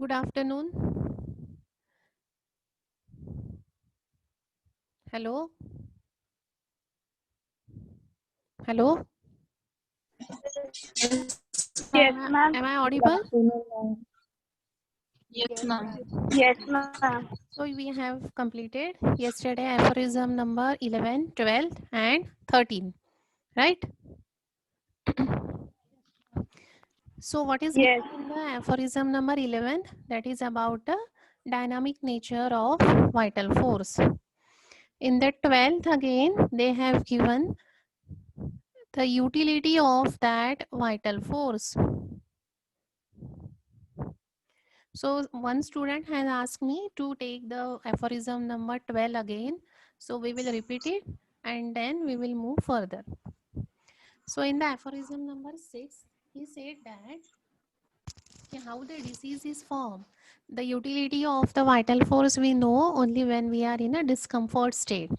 Good afternoon. Hello. Hello. Yes, ma'am. Am I audible? Yes, ma'am. Yes, ma'am. So we have completed yesterday aphorism number 11, 12 and 13, right? So what is Yes. given in the aphorism number 11? That is about the dynamic nature of vital force. In the 12th again, they have given the utility of that vital force. So one student has asked me to take the aphorism number 12 again. So we will repeat it and then we will move further. So in the aphorism number 6, he said that how the disease is formed. The utility of the vital force we know only when we are in a discomfort state.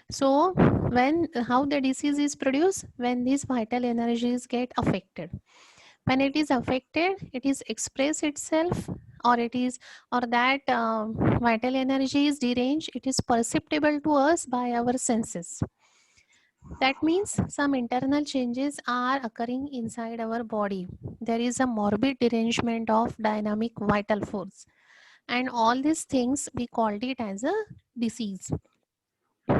So when how the disease is produced? When these vital energies get affected. When it is affected, it is express itself, or it is, or that vital energy is deranged, it is perceptible to us by our senses. That means some internal changes are occurring inside our body. There is a morbid derangement of dynamic vital force, and all these things we called it as a disease.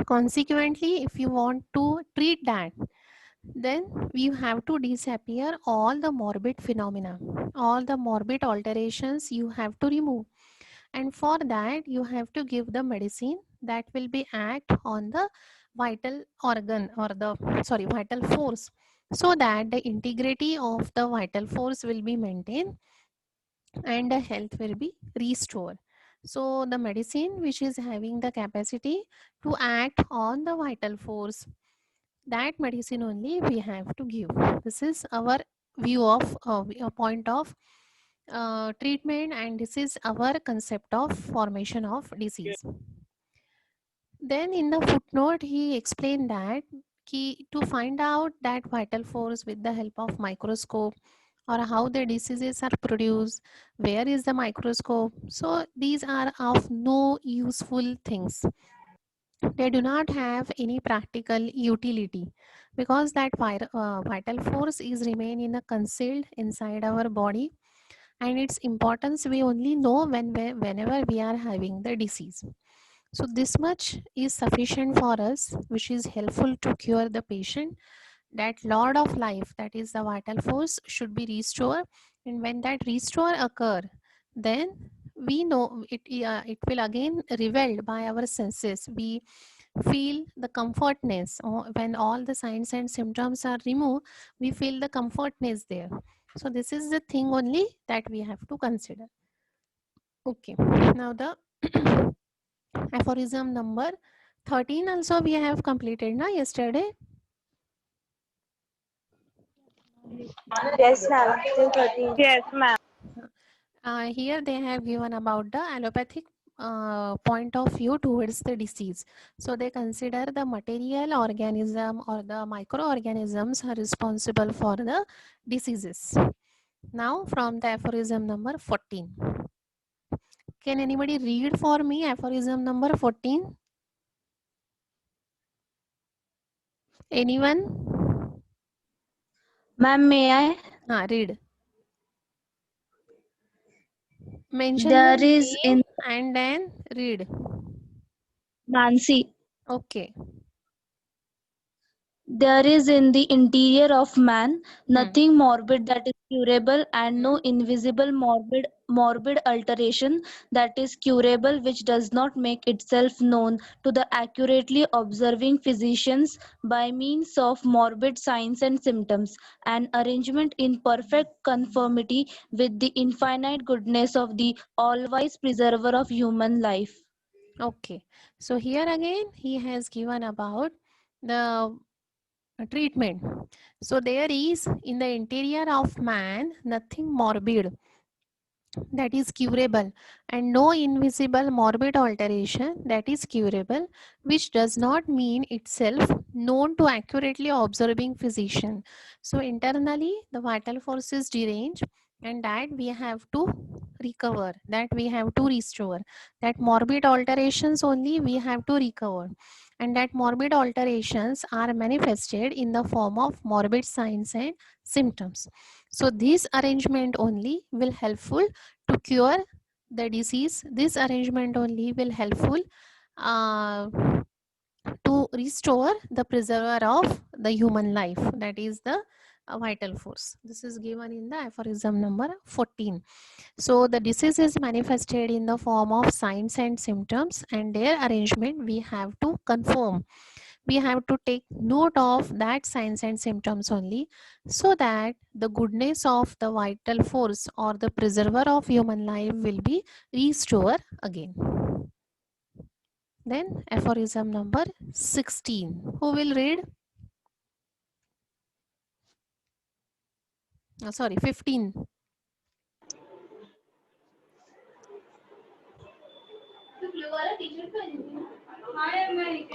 Consequently, if you want to treat that, then you have to disappear all the morbid phenomena, all the morbid alterations you have to remove, and for that you have to give the medicine that will be act on the vital organ, or the vital force, so that the integrity of the vital force will be maintained and the health will be restored. So the medicine which is having the capacity to act on the vital force, that medicine only we have to give. This is our view of a point of treatment, and this is our concept of formation of disease. Then in the footnote he explained that to find out that vital force with the help of microscope, or how the diseases are produced, where is the microscope, so these are of no useful things. They do not have any practical utility, because that vital force is remain in a concealed inside our body, and its importance we only know whenever we are having the disease. So this much is sufficient for us, which is helpful to cure the patient. That lord of life, that is the vital force, should be restored, and when that restore occur, then we know it will again revealed by our senses. We feel the comfortness. When all the signs and symptoms are removed, we feel the comfortness there. So this is the thing only that we have to consider. Okay, now the aphorism number 13 also we have completed na yesterday. Yes, ma'am. Till 13. Yes, ma'am. Here they have given about the allopathic point of view towards the disease. So they consider the material organism or the microorganisms are responsible for the diseases. Now from the aphorism number 14. Can anybody read for me aphorism number 14? Anyone? Ma'am, may I? Read. Mention your There is name in and then read. Nancy. Okay. There is in the interior of man Hmm. nothing morbid that is curable, and no Hmm. invisible morbid alteration that is curable, which does not make itself known to the accurately observing physicians by means of morbid signs and symptoms, an arrangement in perfect conformity with the infinite goodness of the all-wise preserver of human life. Okay. So here again he has given about the treatment. So there is in the interior of man nothing morbid that is curable, and no invisible morbid alteration that is curable, which does not mean itself known to accurately observing physician. So internally the vital force is deranged, and that we have to recover, that we have to restore, that morbid alterations only we have to recover, and that morbid alterations are manifested in the form of morbid signs and symptoms. So this arrangement only will helpful to cure the disease. This arrangement only will helpful uh, to restore the preserver of the human life, that is the vital force. This is given in the aphorism number 14. So the disease is manifested in the form of signs and symptoms, and their arrangement we have to confirm. We have to take note of that signs and symptoms only, so that the goodness of the vital force or the preserver of human life will be restored again. Then aphorism number 16. Who will read? Sorry, 15.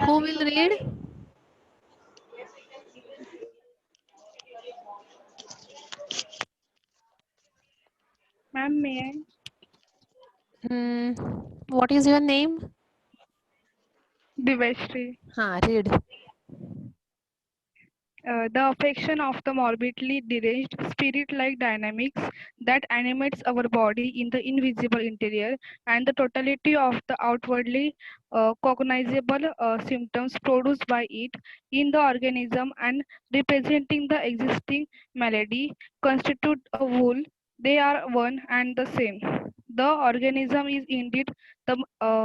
Who will read? Ma'am, may I? What is your name? Divashri. Read. The affection of the morbidly deranged spirit-like dynamics that animates our body in the invisible interior, and the totality of the outwardly cognizable symptoms produced by it in the organism and representing the existing malady constitute a whole. They are one and the same. The organism is indeed the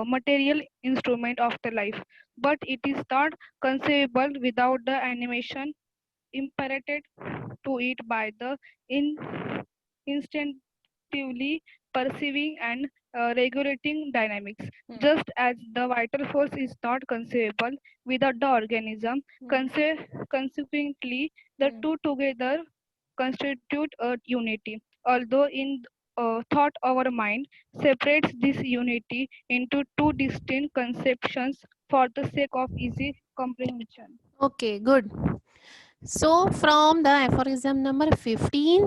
material instrument of the life, but it is not conceivable without the animation imparted to it by the instinctively perceiving and regulating dynamics. Just as the vital force is not conceivable without the organism, consequently, the two together constitute a unity. Although in thought our mind separates this unity into two distinct conceptions for the sake of easy comprehension. Okay, good. So from the aphorism number 15,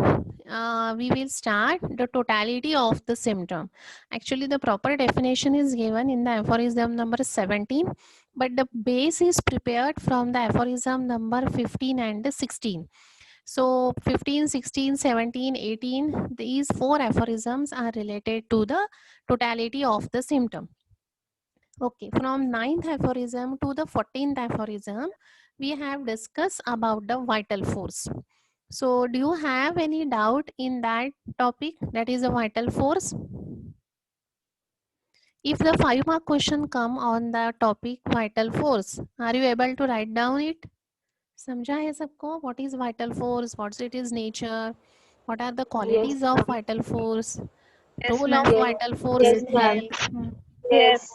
we will start the totality of the symptom. Actually, the proper definition is given in the aphorism number 17, but the base is prepared from the aphorism number 15 and 16. So 15, 16, 17, 18, these four aphorisms are related to the totality of the symptom. Okay, from 9th aphorism to the 14th aphorism, we have discussed about the vital force. So do you have any doubt in that topic, that is a vital force? If the 5 mark question come on the topic vital force, are you able to write down it? समझा है सबको? What is vital force? What's it is nature? What are the qualities of vital force? Yes, Role of ma'am. vital force in health. Yes.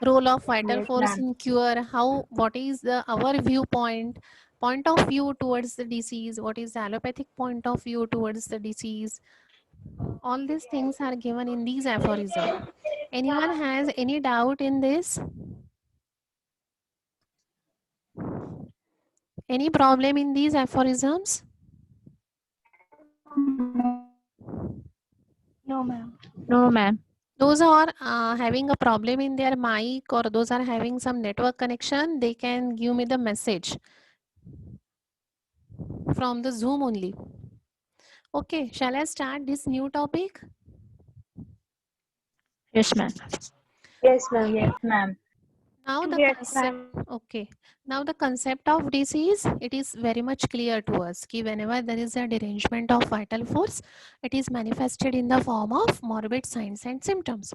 Role of vital force in cure. How? What is the our viewpoint? Point of view towards the disease. What is the allopathic point of view towards the disease? All these things are given in these aphorisms. Anyone has any doubt in this? Any problem in these aphorisms? No, ma'am. No, ma'am. Those are having a problem in their mic, or those are having some network connection, they can give me the message from the Zoom only. Okay, shall I start this new topic? Yes, ma'am. Yes, ma'am. Yes, ma'am. Now the Yes, concept, okay. Now the concept of disease, it is very much clear to us. Ki whenever there is a derangement of vital force, it is manifested in the form of morbid signs and symptoms.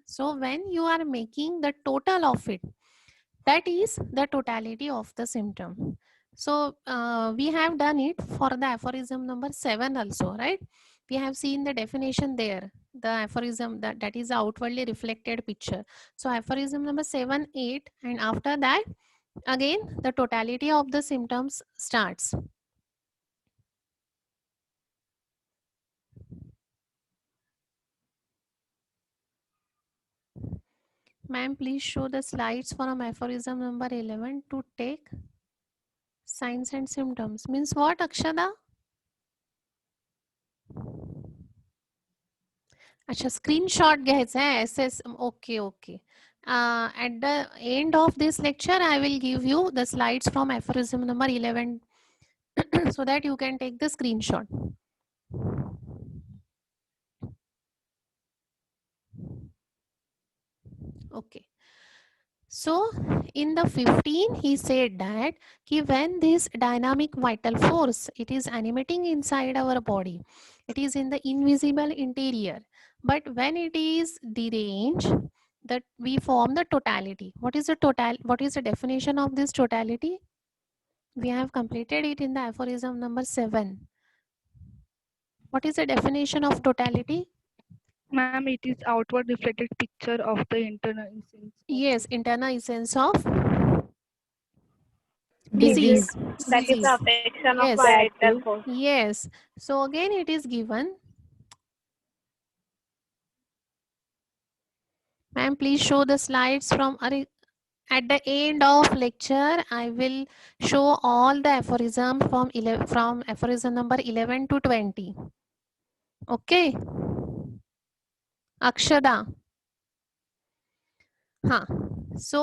So when you are making the total of it, that is the totality of the symptom. So we have done it for the aphorism number 7 also, right? We have seen the definition there, the aphorism that is the outwardly reflected picture. So aphorism number 7, 8, and after that again the totality of the symptoms starts. Ma'am, please show the slides from aphorism number 11 to take signs and symptoms. Means what, Akshada? अच्छा, screenshot घ्यायचा आहे SS. Okay okay. At the end of this lecture, I will give you the slides from aphorism number 11 so that you can take the screenshot. Okay. So in the 15, he said that when this dynamic vital force, it is animating inside our body, it is in the invisible interior, but when it is deranged, that we form the totality. What is the definition of this totality? We have completed it in the aphorism number 7. What is the definition of totality? Ma'am, it is outward reflected picture of the internal essence. Yes, internal essence of Disease. disease. That is the Disease. affection of Yes. vital force. Yes. So again it is given. Ma'am, please show the slides from at the end of lecture. I will show all the aphorisms from aphorism number 11 to 20. Okay. Akshada. Huh. So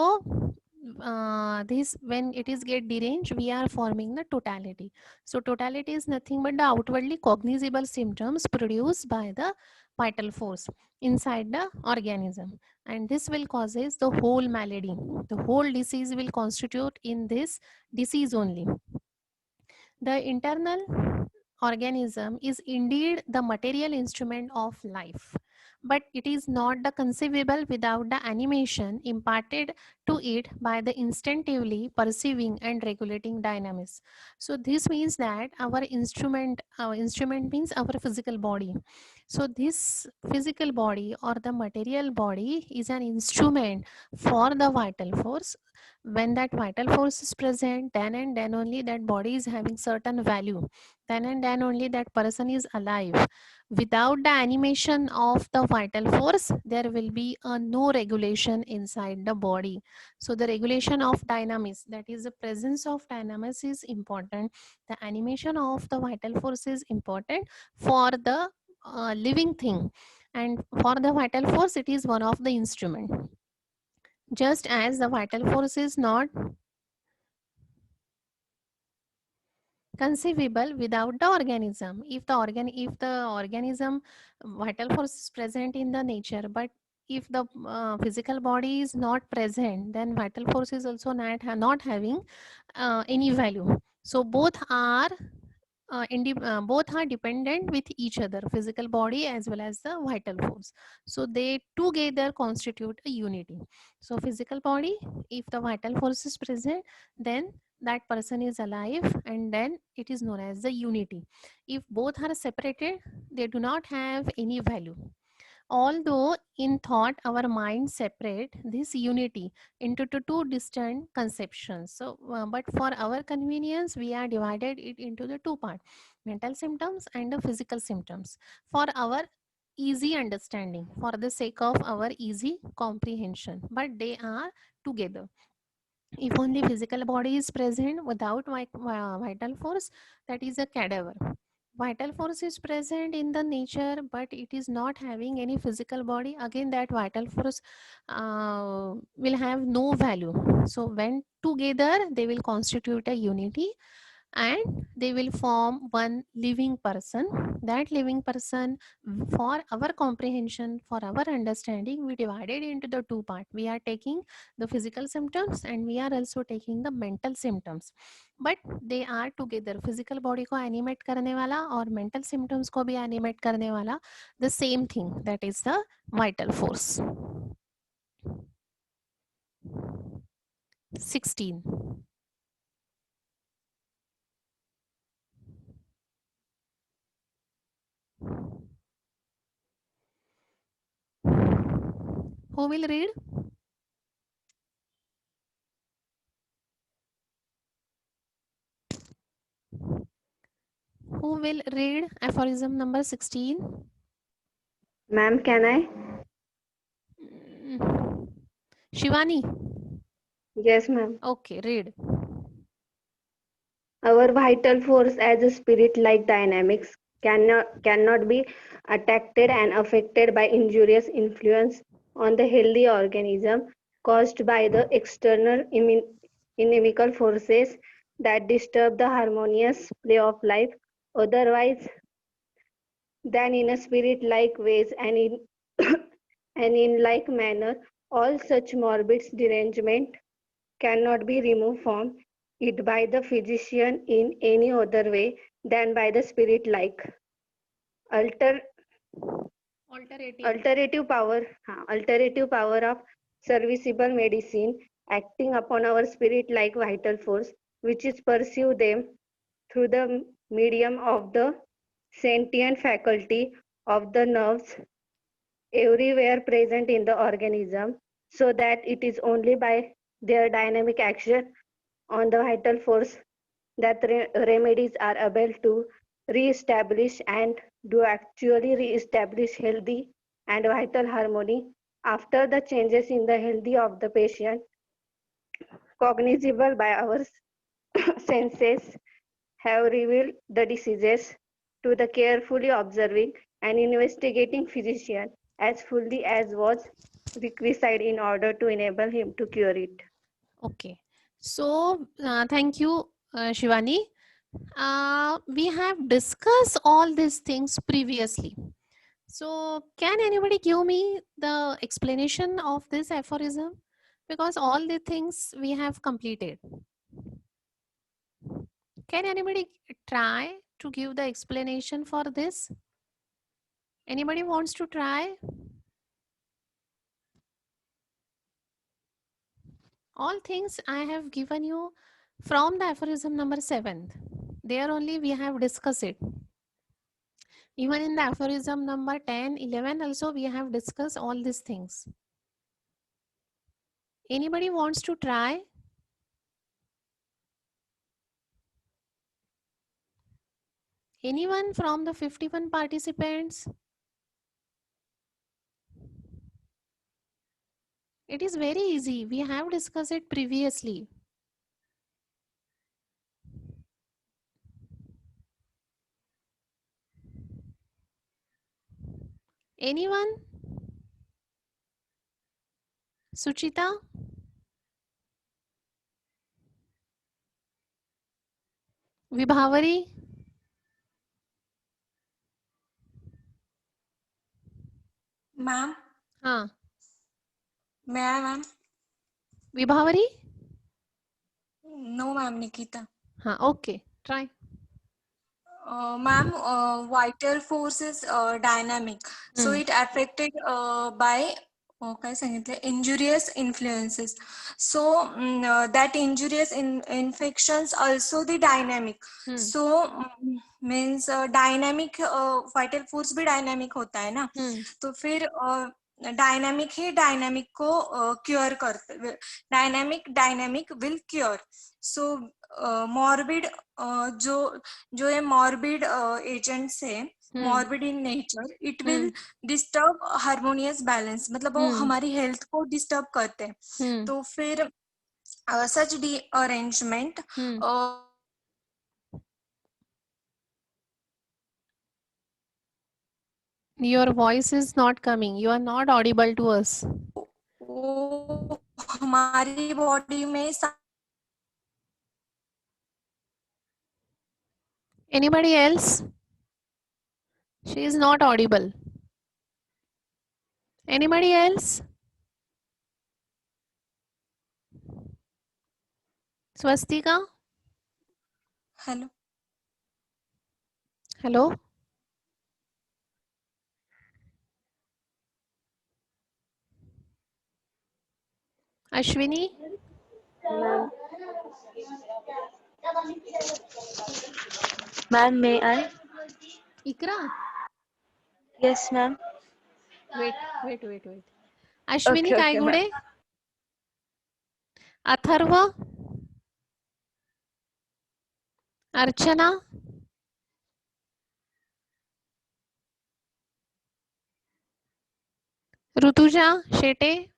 this, when it is get deranged, we are forming the totality. So totality is nothing but the outwardly cognizable symptoms produced by the vital force inside the organism, and this will causes the whole malady. The whole disease will constitute in this disease only. The internal organism is indeed the material instrument of life, but it is not the conceivable without the animation imparted to it by the instinctively perceiving and regulating dynamics. So this means that our instrument means our physical body. So this physical body or the material body is an instrument for the vital force. When that vital force is present, then and then only that body is having certain value, then and then only that person is alive. Without the animation of the vital force, there will be a no regulation inside the body. So the regulation of dynamics, that is the presence of dynamics, is important. The animation of the vital force is important for the living thing, and for the vital force it is one of the instrument. Just as the vital force is not conceivable without the organism. If the organism vital force is present in the nature, but if the physical body is not present, then vital force is also not having any value. So both are dependent with each other, physical body as well as the vital force. So they together constitute a unity. So physical body, if the vital force is present, then that person is alive, and then it is known as the unity. If both are separated, they do not have any value. Although in thought our mind separate this unity into two distant conceptions. So, but for our convenience, we are divided it into the two parts: mental symptoms and the physical symptoms, for our easy understanding, for the sake of our easy comprehension. But they are together. If only physical body is present without vital force, that is a cadaver. Vital force is present in the nature, but it is not having any physical body. Again, that vital force will have no value. So when together, they will constitute a unity, and they will form one living person. That living person, for our comprehension, for our understanding, we divided into the two parts. We are taking the physical symptoms and we are also taking the mental symptoms, but they are together. Physical body को animate करने वाला और mental symptoms को भी animate करने वाला, the same thing, that is the vital force. 16. Who will read? Who will read aphorism number 16? Ma'am, can I? Shivani? Yes, ma'am. Okay, read. Our vital force as a spirit-like dynamics cannot be attacked and affected by injurious influence on the healthy organism caused by the external inimical forces that disturb the harmonious play of life otherwise than in a spirit like ways and in and in like manner all such morbid derangement cannot be removed from it by the physician in any other way than by the spirit like alter Alternative. alternative power of serviceable medicine acting upon our spirit like vital force which is pursue them through the medium of the sentient faculty of the nerves everywhere present in the organism so that it is only by their dynamic action on the vital force that remedies are able to re-establish and do actually re-establish healthy and vital harmony after the changes in the healthy of the patient cognizable by our senses have revealed the diseases to the carefully observing and investigating physician as fully as was requisite in order to enable him to cure it. Okay. So, thank you, Shivani. We have discussed all these things previously. So, can anybody give me the explanation of this aphorism? Because all the things we have completed. Can anybody try to give the explanation for this? Anybody wants to try? All things I have given you from the aphorism number 7. There only we have discussed it. Even in the aphorism number 10, 11 also we have discussed all these things. Anybody wants to try? Anyone from the 51 participants? It is very easy. We have discussed it previously. Anyone? Suchita? Vibhavari? Ma'am, हाँ may I, ma'am? Vibhavari No, ma'am, Nikita. हाँ okay try Ma'am, vital force is dynamic. So it affected by काय सांगितलं injurious influences. So that injurious infections also the dynamic. So means dynamic vital force भी dynamic होता है ना. तो फिर dynamic ही dynamic को क्योर करते dynamic will cure so morbid जो ये मॉर्बिड एजेंट्स है morbid in nature it will disturb harmonious balance मतलब वो हमारी हेल्थ को डिस्टर्ब करते हैं तो फिर such the arrangement your voice is not coming, you are not audible to us. वो हमारी बॉडी में Anybody else? She is not audible. Anybody else? Swastika? Hello Hello? Ashwini? Ma'am, may I? Ikra? Yes, ma'am. Wait. Ashwini Okay, Kaigude? Atharva? Archana? Rutuja Shete?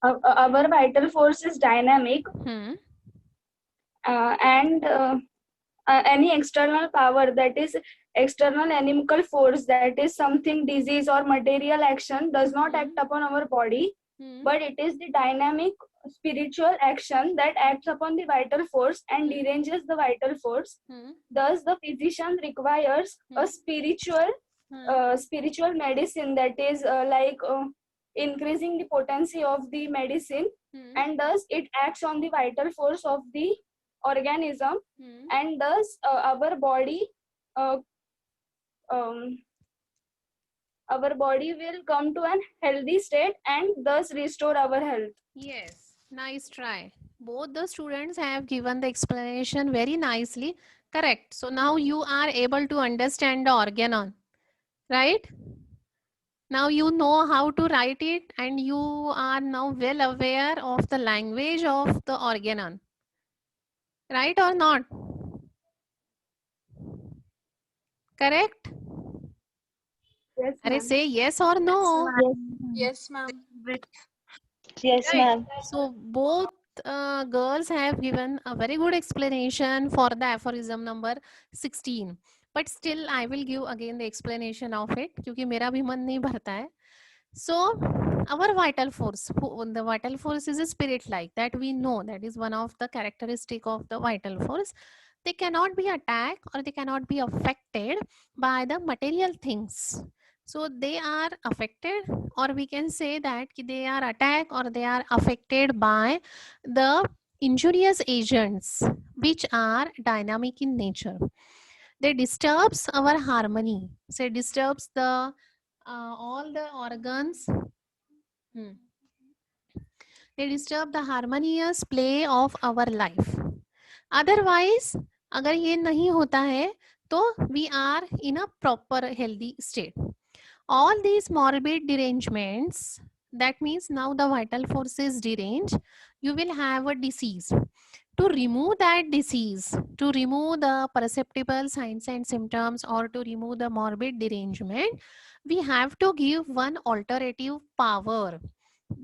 Our vital force is dynamic and any external power, that is external inimical force, that is something disease or material action, does not act upon our body, but it is the dynamic spiritual action that acts upon the vital force and deranges the vital force. Thus the physician requires a spiritual medicine, that is increasing the potency of the medicine, and thus it acts on the vital force of the organism, and thus uh, um, our body will come to an healthy state and thus restore our health. Yes, nice try. Both the students have given the explanation very nicely. Correct. So now you are able to understand the organon, right? Now you know how to write it and you are now well aware of the language of the organon. Right or not? Correct? Yes, Are say yes or no? Yes, ma'am. Yes, Right. ma'am. So both girls have given a very good explanation for the aphorism number 16. But still I will give again the explanation of it क्योंकि मेरा भी मन नहीं भरता है. So our vital force, the vital force is a spirit like that we know, that is one of the characteristic of the vital force. They cannot be attacked or they cannot be affected by the material things. So they are affected, or we can say that they are attacked or they are affected by the injurious agents which are dynamic in nature. They disturbs our harmony. So disturbs the all the organs. They disturb the harmonious play of our life. Otherwise, अगर ये नहीं होता है तो we are in a proper healthy state. All these morbid derangements, that means now the vital force is deranged, you will have a disease. To remove that disease, to remove the perceptible signs and symptoms, or to remove the morbid derangement, we have to give one alternative power.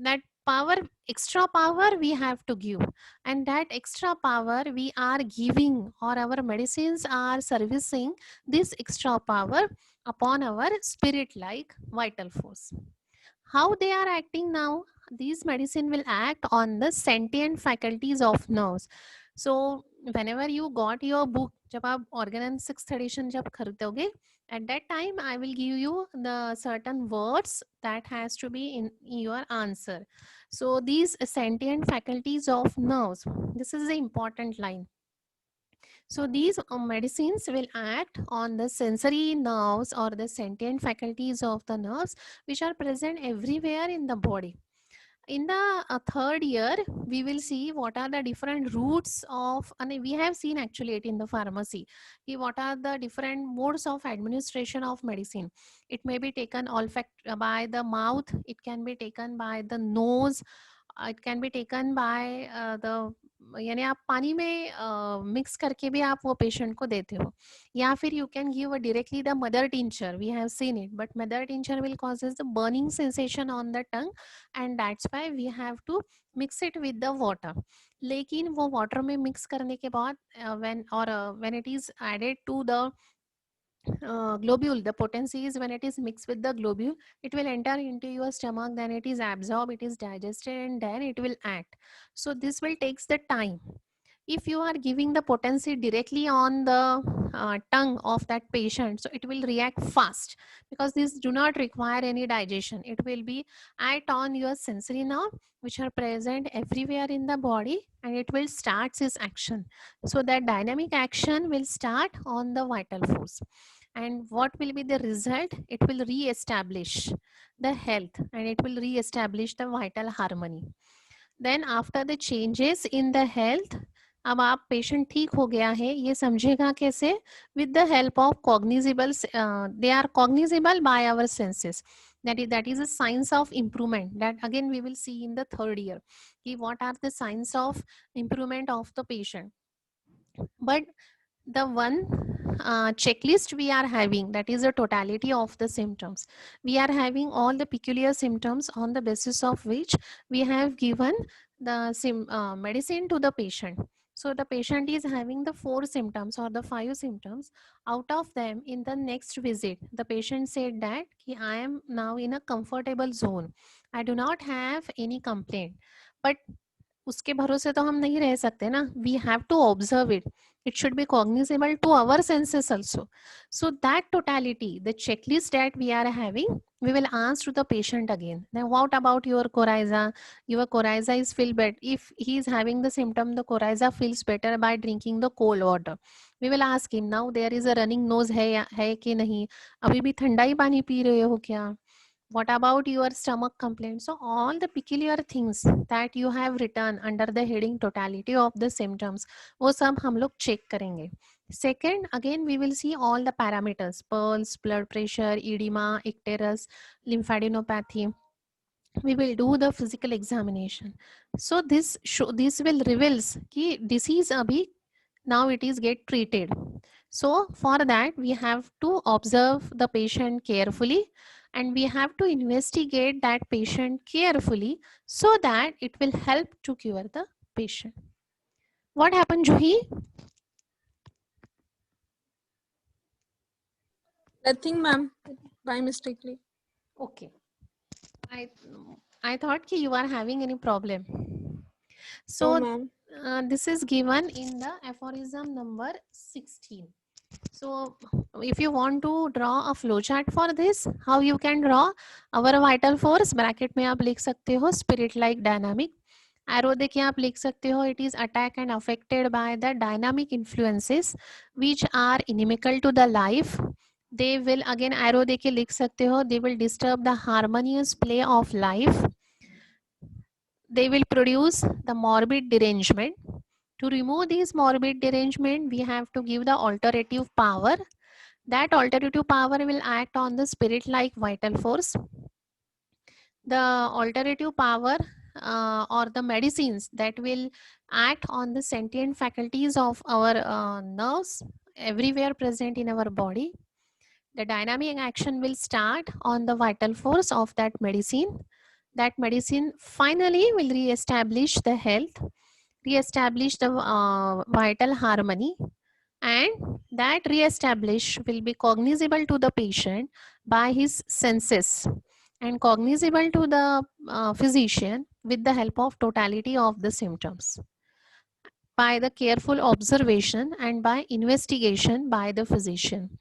That power, extra power we have to give, and that extra power we are giving, or our medicines are servicing this extra power upon our spirit like vital force. How they are acting now? These medicine will act on the sentient faculties of nerves. So whenever you got your book, जब आप organ sixth edition जब खरीदोगे, at that time I will give you the certain words that has to be in your answer. So these sentient faculties of nerves, this is the important line. So these medicines will act on the sensory nerves or the sentient faculties of the nerves which are present everywhere in the body. In the third year, we will see what are the different routes of, and we have seen actually it in the pharmacy, what are the different modes of administration of medicine. It may be taken by the mouth, it can be taken by the nose, it can be taken by the, यानी आप पानी में mix करके भी आप वो patient को देते हो, या फिर you can give directly the mother tincture. We have seen it, but mother tincture will causes the burning sensation on the tongue, and that's why we have to mix it with the water. लेकिन वो water में mix करने के बाद when it is added to the globule, the potency is when it is mixed with the globule, it will enter into your stomach, then it is absorbed, it is digested, and then it will act. So this will takes the time. If you are giving the potency directly on the tongue of that patient, so it will react fast, because these do not require any digestion. It will be act on your sensory nerve which are present everywhere in the body, and it will start its action. So that dynamic action will start on the vital force. And what will be the result? It will re-establish the health, and it will re-establish the vital harmony. Then after the changes in the health, अब आप patient ठीक हो गया है ये समझेगा कैसे? With the help of cognizable, they are cognizable by our senses. that is a signs of improvement that again we will see in the third year. What are the signs of improvement of the patient? But the one checklist we are having, that is a totality of the symptoms. We are having all the peculiar symptoms on the basis of which we have given the medicine to the patient. So the patient is having the 4 symptoms or the 5 symptoms. Out of them, in the next visit, the patient said that I am now in a comfortable zone. I do not have any complaint. But उसके भरोसे तो हम नहीं रह सकते ना. We have to observe it. It should be cognizable to our senses also. So that totality, the checklist that we are having, we will ask to the patient again. Then what about your coryza? Your coryza is feel better. If he is having the symptom, the coryza feels better by drinking the cold water. We will ask him, now there is a running nose है कि नहीं? अभी भी ठंडा ही पानी P रहे हो क्या? What about your stomach complaint? So all the peculiar things that you have written under the heading totality of the symptoms, वो सब हम लोग check करेंगे. Second, again we will see all the parameters: pulse, blood pressure, edema, icterus, lymphadenopathy. We will do the physical examination. So this will reveals कि disease अभी now it is get treated. So for that we have to observe the patient carefully, and we have to investigate that patient carefully so that it will help to cure the patient. What happened, Juhi? Nothing, ma'am. By mistakenly. Okay. I thought ki you are having any problem. So No, ma'am. this is given in the aphorism number 16. So if you want to draw a flowchart for this, how you can draw? Our vital force bracket में आप लिख सकते हो spirit like dynamic. Arrow देखिए आप लिख सकते हो, it is attacked and affected by the dynamic influences which are inimical to the life. They will, again arrow देखिए लिख सकते हो, they will disturb the harmonious play of life. They will produce the morbid derangement. To remove this morbid derangement, we have to give the alterative power. That alterative power will act on the spirit like vital force. The alterative power or the medicines that will act on the sentient faculties of our nerves everywhere present in our body. The dynamic action will start on the vital force of that medicine. That medicine finally will re-establish the health, re-establish the vital harmony, and that re-establish will be cognizable to the patient by his senses and cognizable to the physician with the help of totality of the symptoms, by the careful observation and by investigation by the physician.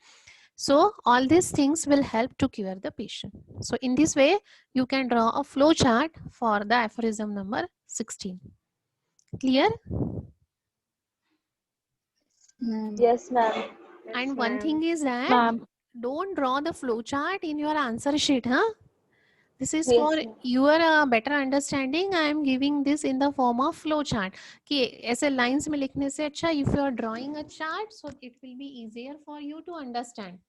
So all these things will help to cure the patient. So in this way, you can draw a flow chart for the aphorism number 16. Clear? Yes, ma'am. And one thing is that Ma'am. don't draw the flow chart in your answer sheet, huh? This is Yes, for ma'am. your better understanding. I am giving this in the form of flow chart. कि ऐसे lines में लिखने से अच्छा, if you are drawing a chart, so it will be easier for you to understand.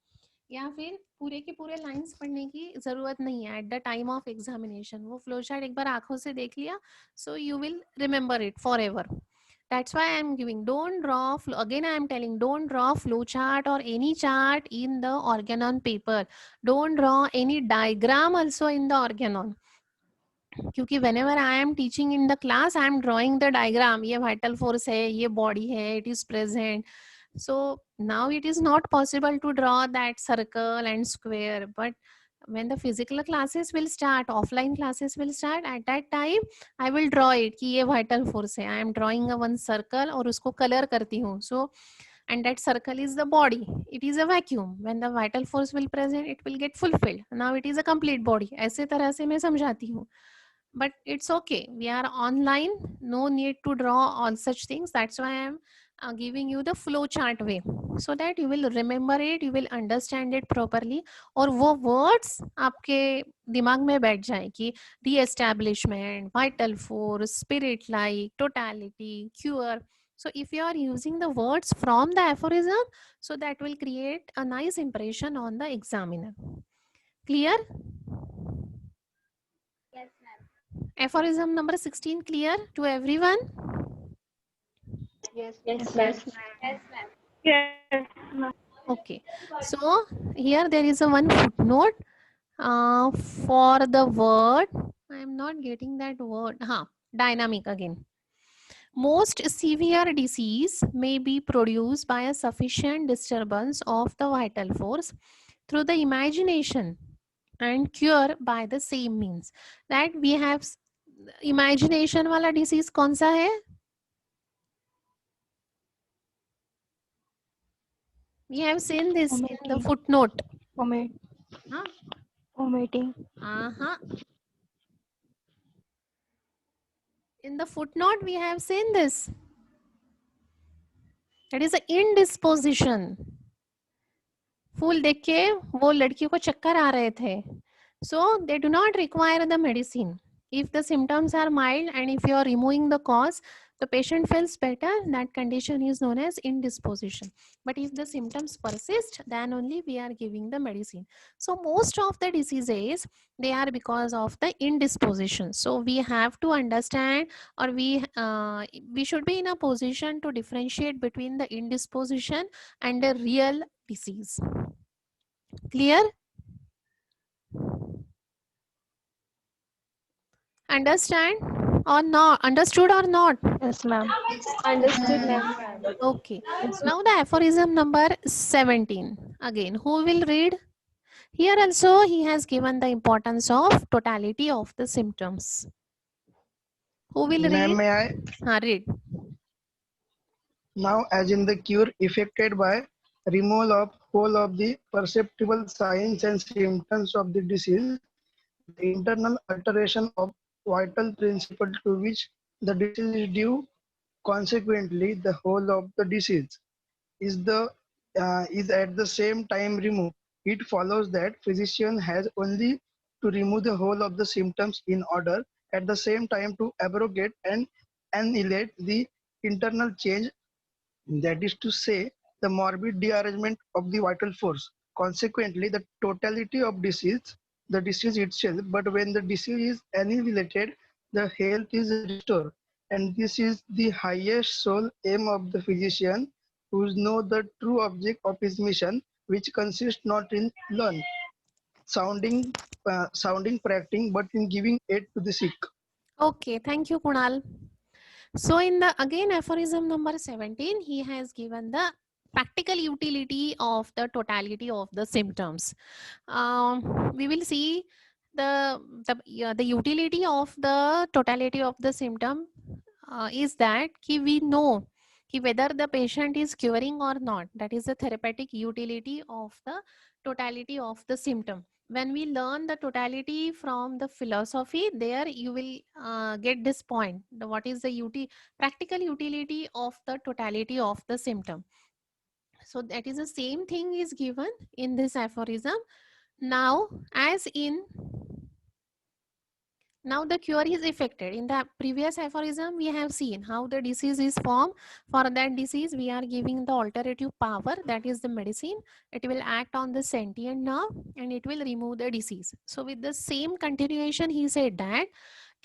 या फिर पूरे के पूरे लाइंस पढ़ने की जरूरत नहीं है at the time of examination. वो फ्लो चार्ट एक बार आंखों से देख लिया, so you will remember it for ever. That's why I am giving, don't draw, again I am telling, don't draw flow chart or any chart in the organon paper. Don't draw any diagram also in the organon. क्योंकि whenever I am teaching in the class, I am drawing the diagram. ये vital force है, ये body है, it is present. So now it is not possible to draw that circle and square. But when the physical classes will start, offline classes will start, at that time I will draw it कि ये vital force है. I am drawing a one circle और उसको color करती हूँ. So and that circle is the body. It is a vacuum. When the vital force will present, it will get fulfilled. Now it is a complete body. ऐसे तरह से मैं समझाती हूँ. But it's okay. We are online. No need to draw all such things. That's why I am giving you the flow chart way, so that you will remember it, you will understand it properly, और वो words आपके दिमाग में बैठ जाए कि re-establishment, vital force, spirit like, totality, cure. So if you are using the words from the aphorism, so that will create a nice impression on the examiner. Clear? Yes, ma'am. Aphorism number 16 clear to everyone? Yes, Yes, ma'am. Yes, ma'am. Yes. Okay, so here there is a one footnote for the word. I am not getting that word. Dynamic again. Most severe disease may be produced by a sufficient disturbance of the vital force through the imagination and cure by the same means. That we have imagination वाला disease कौन सा है? We have seen this in the footnote. Vomiting. In the footnote, we have seen this. That is an indisposition. फूल देख के वो लड़की को चक्कर आ रहे थे. So they do not require the medicine. If the symptoms are mild and if you are removing the cause, the patient feels better. That condition is known as indisposition. But if the symptoms persist, then only we are giving the medicine. So most of the diseases, they are because of the indisposition. So we have to understand, or we should be in a position to differentiate between the indisposition and the real disease. Clear? Understand or not? Understood or not? Yes, ma'am. Understood, ma'am. Okay. Now the aphorism number 17. Again, who will read? Here also he has given the importance of totality of the symptoms. Who will read? Ma'am, may I? Read. Now, as in the cure effected by removal of whole of the perceptible signs and symptoms of the disease, the internal alteration of vital principle to which the disease is due, consequently, the whole of the disease is at the same time removed. It follows that physician has only to remove the whole of the symptoms in order at the same time to abrogate and annihilate the internal change, that is to say, the morbid dearrangement of the vital force. Consequently, the totality of disease, the disease itself, but when the disease is annihilated, the health is restored. And this is the highest sole aim of the physician, who knows the true object of his mission, which consists not in learn, sounding, practicing, but in giving aid to the sick. Okay, thank you, Kunal. So in the again aphorism number 17, he has given the practical utility of the totality of the symptoms. We will see the utility of the totality of the symptom is that we know whether the patient is curing or not. That is the therapeutic utility of the totality of the symptom. When we learn the totality from the philosophy, there you will get this point. What is the practical utility of the totality of the symptom? So that is the same thing is given in this aphorism. Now, now the cure is effected. In the previous aphorism, we have seen how the disease is formed. For that disease, we are giving the alternative power, that is the medicine. It will act on the sentient nerve and it will remove the disease. So with the same continuation, he said that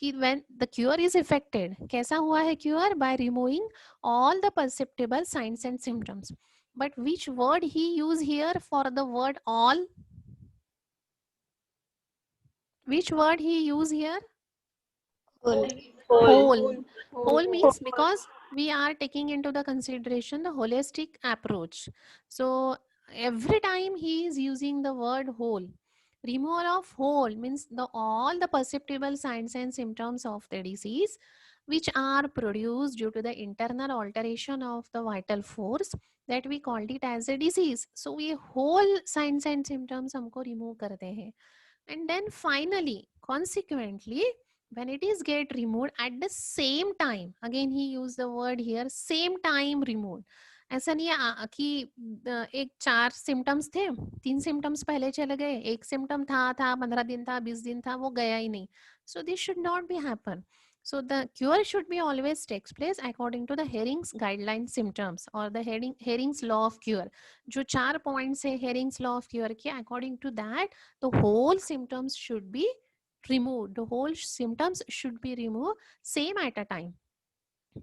when the cure is effected, कैसा हुआ है cure? By removing all the perceptible signs and symptoms. But which word he used here for the word all? Which word he used here? Whole. Whole means because we are taking into the consideration the holistic approach. So every time he is using the word whole. Removal of whole means all the perceptible signs and symptoms of the disease which are produced due to the internal alteration of the vital force, that we called it as a disease. So we whole signs and symptoms हमको remove करते हैं. And then finally, consequently, when it is get removed at the same time, again he used the word here, same time removed. ऐसा नहीं है कि एक 4 symptoms थे, 3 symptoms पहले चले गए, एक सिम्टम था 15 दिन था, 20 दिन था, वो गया ही नहीं. So this should not be happen. So the cure should be always takes place according to the Hering's guideline symptoms or the Hering's law of cure. जो 4 points है Hering's law of cure के, according to that the whole symptoms should be removed. The whole symptoms should be removed same at a time.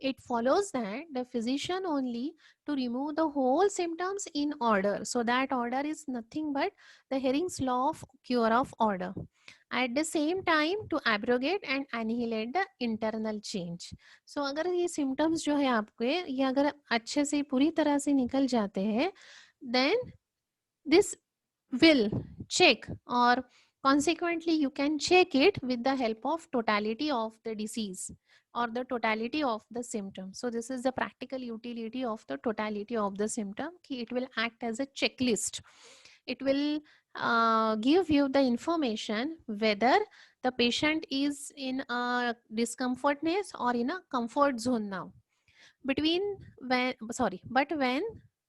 it follows that the physician only to remove the whole symptoms in order. So that order is nothing but the Hering's law of cure of order. At the same time to abrogate and annihilate the internal change. So अगर ये symptoms जो है आपके ये अगर अच्छे से पूरी तरह से निकल जाते हैं, then this will check, or consequently you can check it with the help of totality of the disease or the totality of the symptom. So this is the practical utility of the totality of the symptom. It will act as a checklist. It will give you the information whether the patient is in a discomfortness or in a comfort zone now. But when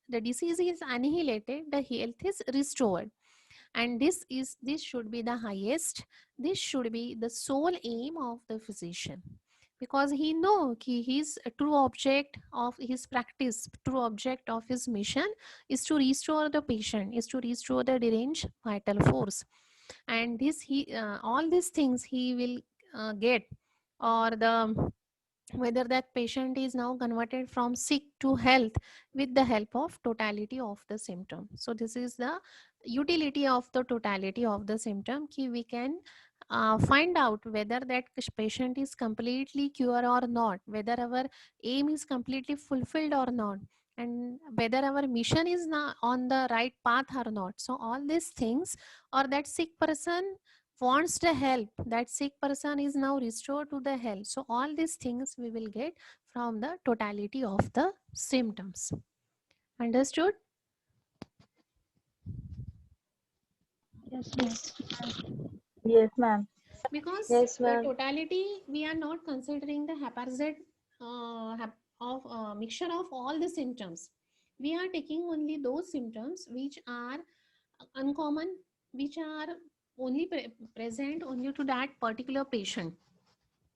the disease is annihilated, the health is restored. And this should be the highest, this should be the sole aim of the physician, because he know ki his true object of his practice, true object of his mission is to restore the patient, is to restore the deranged vital force. And this he all these things he will get, or the whether that patient is now converted from sick to health with the help of totality of the symptom. So this is the utility of the totality of the symptom, ki we can find out whether that patient is completely cured or not, whether our aim is completely fulfilled or not, and whether our mission is not on the right path or not. So all these things, or that sick person wants the help, that sick person is now restored to the health. So all these things we will get from the totality of the symptoms. Understood? Yes, ma'am. Yes, ma'am. Because Yes, the ma'am. totality, we are not considering the haphazard mixture of all the symptoms. We are taking only those symptoms which are uncommon, which are only present only to that particular patient.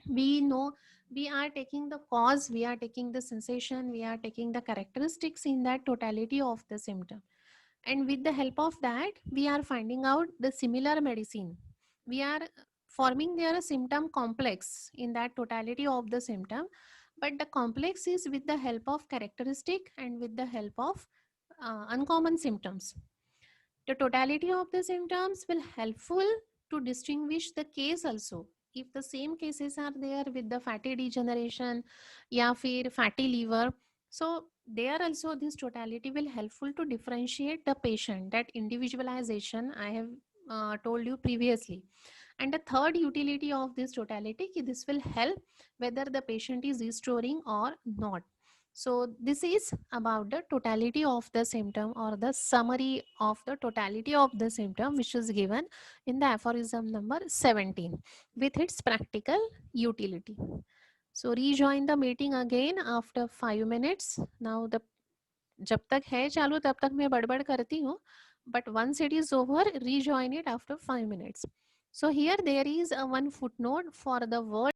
We know, we are taking the cause, we are taking the sensation, we are taking the characteristics in that totality of the symptom, and with the help of that we are finding out the similar medicine. We are forming their symptom complex in that totality of the symptom, but the complex is with the help of characteristic and with the help of uncommon symptoms. The totality of the symptoms will helpful to distinguish the case also. If the same cases are there with the fatty degeneration, या फिर fatty liver, so there also this totality will helpful to differentiate the patient. That individualization I have told you previously. And the third utility of this totality, this will help whether the patient is restoring or not. So this is about the totality of the symptom, or the summary of the totality of the symptom, which is given in the aphorism number 17 with its practical utility. So rejoin the meeting again after 5 minutes. Now the जब तक है चालू तब तक मैं बड़बड़ करती हूँ, but once it is over, rejoin it after 5 minutes. So here there is a one footnote for the word